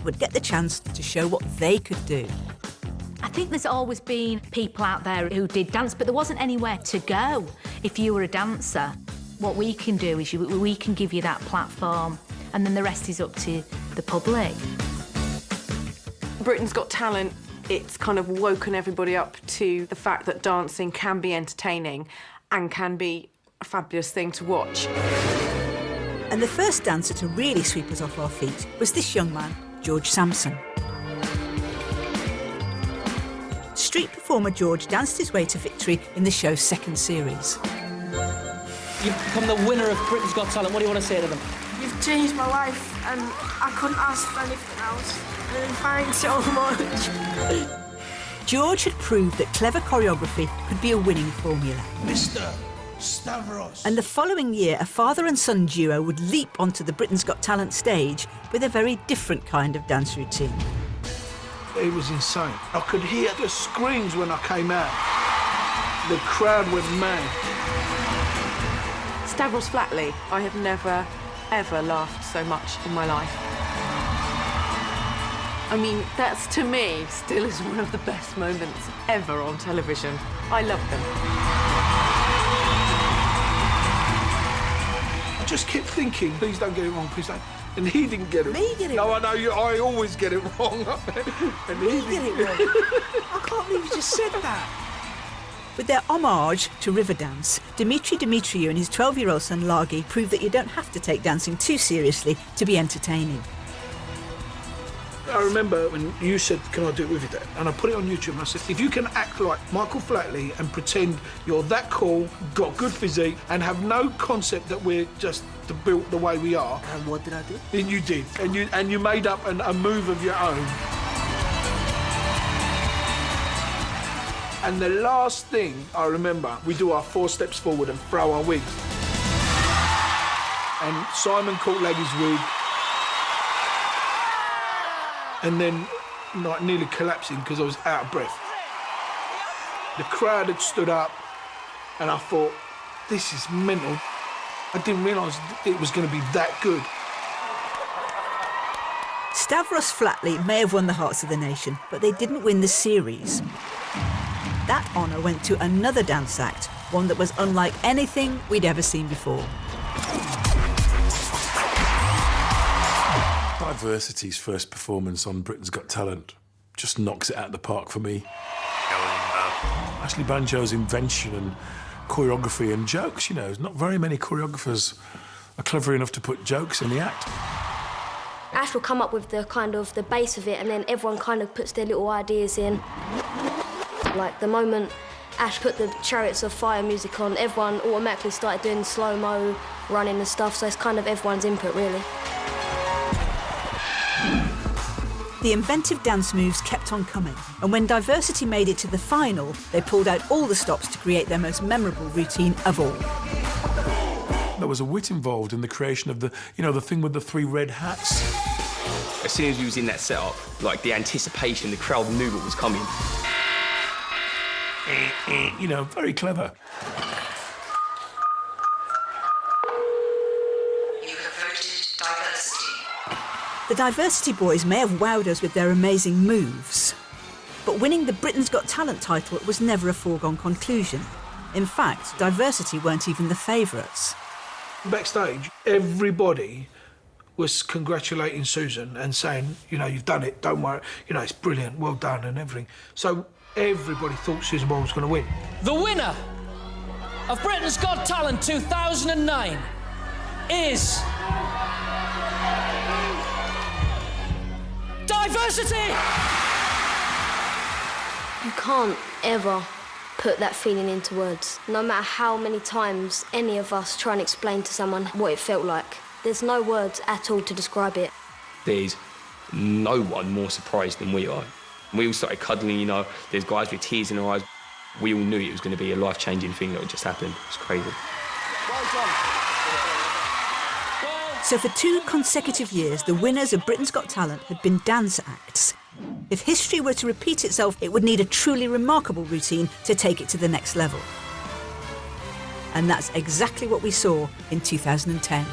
public would get the chance to show what they could do. I think there's always been people out there who did dance, but there wasn't anywhere to go if you were a dancer. What we can do is we can give you that platform, and then the rest is up to the public. Britain's Got Talent, it's kind of woken everybody up to the fact that dancing can be entertaining and can be a fabulous thing to watch. And the first dancer to really sweep us off our feet was this young man, George Sampson. Street performer George danced his way to victory in the show's second series. You've become the winner of Britain's Got Talent. What do you want to say to them? You've changed my life, and I couldn't ask for anything else. And thanks so much. George had proved that clever choreography could be a winning formula. Mr. Stavros. And the following year, a father and son duo would leap onto the Britain's Got Talent stage with a very different kind of dance routine. It was insane. I could hear the screams when I came out. The crowd went mad. Stavros Flatley, I have never, ever laughed so much in my life. I mean, that's, to me, still is one of the best moments ever on television. I love them. I just kept thinking, please don't get it wrong, please don't. And he didn't get it. Me get it No, wrong? I know, I always get it wrong. And he Get didn't it wrong. I can't believe you just said that. With their homage to Riverdance, Dimitri Dimitriou and his 12-year-old son Lagi proved that you don't have to take dancing too seriously to be entertaining. I remember when you said, can I do it with you, Dad? And I put it on YouTube and I said, if you can act like Michael Flatley and pretend you're that cool, got good physique, and have no concept that we're just built the way we are. And what did I do? Then you did. And you made up a move of your own. And the last thing I remember, we do our 4 steps forward and throw our wigs. And Simon caught Laggy's wig. And then, like, nearly collapsing because I was out of breath. The crowd had stood up, and I thought, this is mental. I didn't realise it was going to be that good. Stavros Flatley may have won the hearts of the nation, but they didn't win the series. That honour went to another dance act, one that was unlike anything we'd ever seen before. Diversity's first performance on Britain's Got Talent just knocks it out of the park for me. Ashley Banjo's invention and choreography and jokes, you know, not very many choreographers are clever enough to put jokes in the act. Ash will come up with the base of it, and then everyone kind of puts their little ideas in. Like the moment Ash put the Chariots of Fire music on, everyone automatically started doing slow-mo, running and stuff, so it's kind of everyone's input, really. The inventive dance moves kept on coming, and when Diversity made it to the final, they pulled out all the stops to create their most memorable routine of all. There was a wit involved in the creation of the thing with the 3 red hats. As soon as we was in that setup, like the anticipation, the crowd knew what was coming. You know, very clever. You have voted Diversity. The Diversity boys may have wowed us with their amazing moves, but winning the Britain's Got Talent title was never a foregone conclusion. In fact, Diversity weren't even the favourites. Backstage, everybody was congratulating Susan and saying, you know, you've done it, don't worry, you know, it's brilliant, well done and everything. So everybody thought Susan Boyle was going to win. The winner of Britain's Got Talent 2009 is... Diversity! You can't ever put that feeling into words. No matter how many times any of us try and explain to someone what it felt like, there's no words at all to describe it. There's no one more surprised than we are. We all started cuddling, you know, there's guys with tears in their eyes. We all knew it was going to be a life-changing thing that had just happened. It's crazy. Well done. So for 2 consecutive years, the winners of Britain's Got Talent had been dance acts. If history were to repeat itself, it would need a truly remarkable routine to take it to the next level. And that's exactly what we saw in 2010.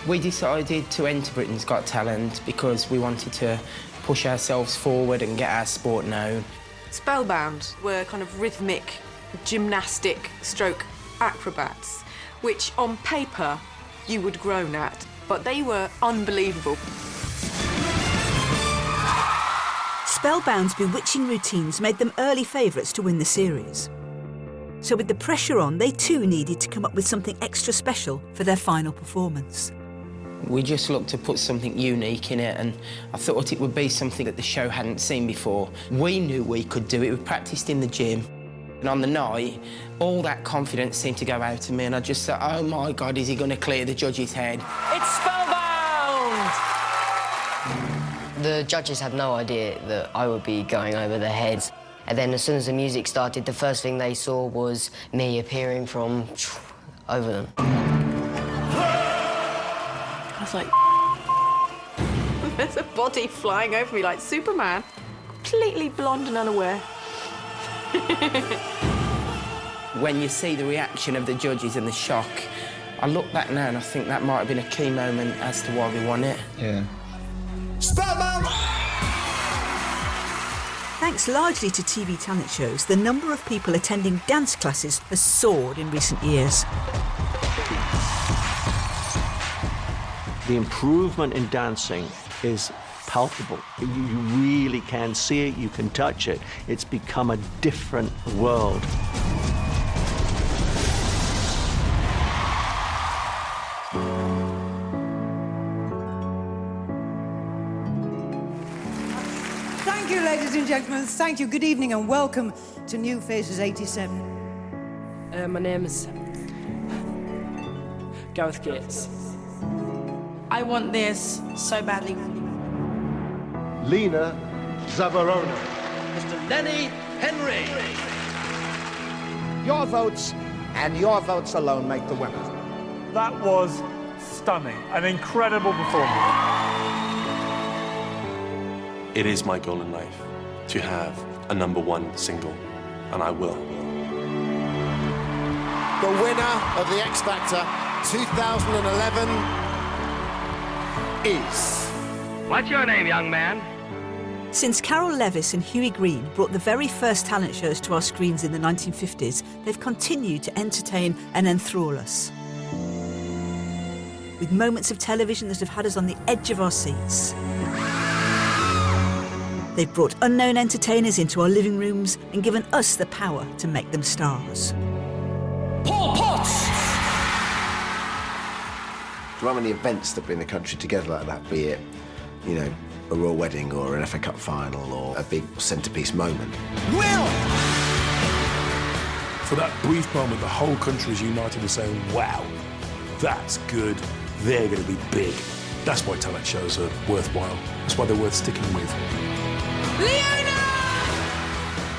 We decided to enter Britain's Got Talent because we wanted to push ourselves forward and get our sport known. Spellbound were kind of rhythmic, gymnastic stroke acrobats, which on paper you would groan at, but they were unbelievable. Spellbound's bewitching routines made them early favourites to win the series. So with the pressure on, they too needed to come up with something extra special for their final performance. We just looked to put something unique in it, and I thought it would be something that the show hadn't seen before. We knew we could do it. We practised in the gym, and on the night, all that confidence seemed to go out of me, and I just thought, oh my God, is he going to clear the judge's head? It's Spellbound! The judges had no idea that I would be going over their heads. And then as soon as the music started, the first thing they saw was me appearing from over them. I was like, there's a body flying over me like Superman, completely blonde and unaware. When you see the reaction of the judges and the shock, I look back now and I think that might have been a key moment as to why we won it. Yeah. Spellbound! Thanks largely to TV talent shows, the number of people attending dance classes has soared in recent years. The improvement in dancing is palpable. You really can see it, you can touch it. It's become a different world. Thank you, ladies and gentlemen. Thank you. Good evening and welcome to New Faces 87. My name is Gareth Gates. I want this so badly. Lena Zavarona. Mr. Lenny Henry. Your votes and your votes alone make the winner. That was stunning, an incredible performance. It is my goal in life to have a #1 single, and I will. The winner of the X Factor 2011 is... What's your name, young man? Since Carol Levis and Huey Green brought the very first talent shows to our screens in the 1950s, they've continued to entertain and enthrall us. With moments of television that have had us on the edge of our seats. They've brought unknown entertainers into our living rooms and given us the power to make them stars. Paul Potts! There aren't many events that bring the country together like that, be it, you know, a royal wedding or an FA Cup final or a big centrepiece moment. Will! For that brief moment, the whole country is united in saying, wow, that's good, they're going to be big. That's why talent shows are worthwhile. That's why they're worth sticking with.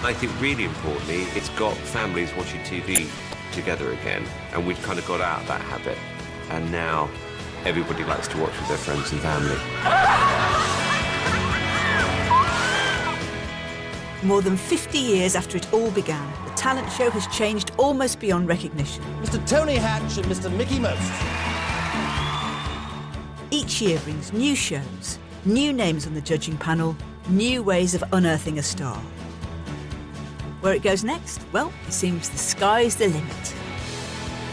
I think really importantly, it's got families watching TV together again, and we've kind of got out of that habit, and now everybody likes to watch with their friends and family. More than 50 years after it all began, the talent show has changed almost beyond recognition. Mr. Tony Hatch and Mr. Mickey Most. Each year brings new shows, new names on the judging panel, new ways of unearthing a star. Where it goes next? Well, it seems the sky's the limit.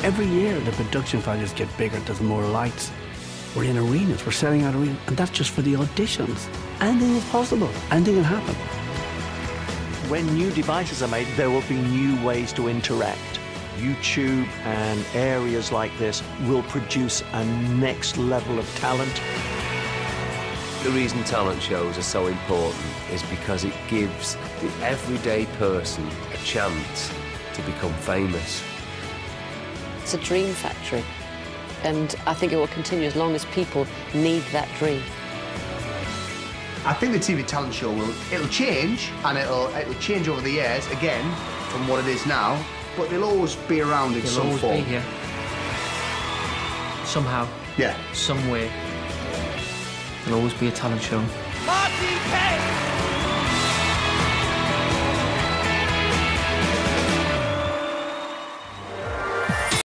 Every year the production values get bigger, there's more lights. We're in arenas, we're selling out arenas, and that's just for the auditions. Anything is possible, anything can happen. When new devices are made, there will be new ways to interact. YouTube and areas like this will produce a next level of talent. The reason talent shows are so important is because it gives the everyday person a chance to become famous. It's a dream factory, and I think it will continue as long as people need that dream. I think the TV talent show it'll change, and it'll change over the years again from what it is now, but they'll always be around in some form. They'll always be here. Somehow. Yeah. Some way. There'll always be a talent show. Marty Kay!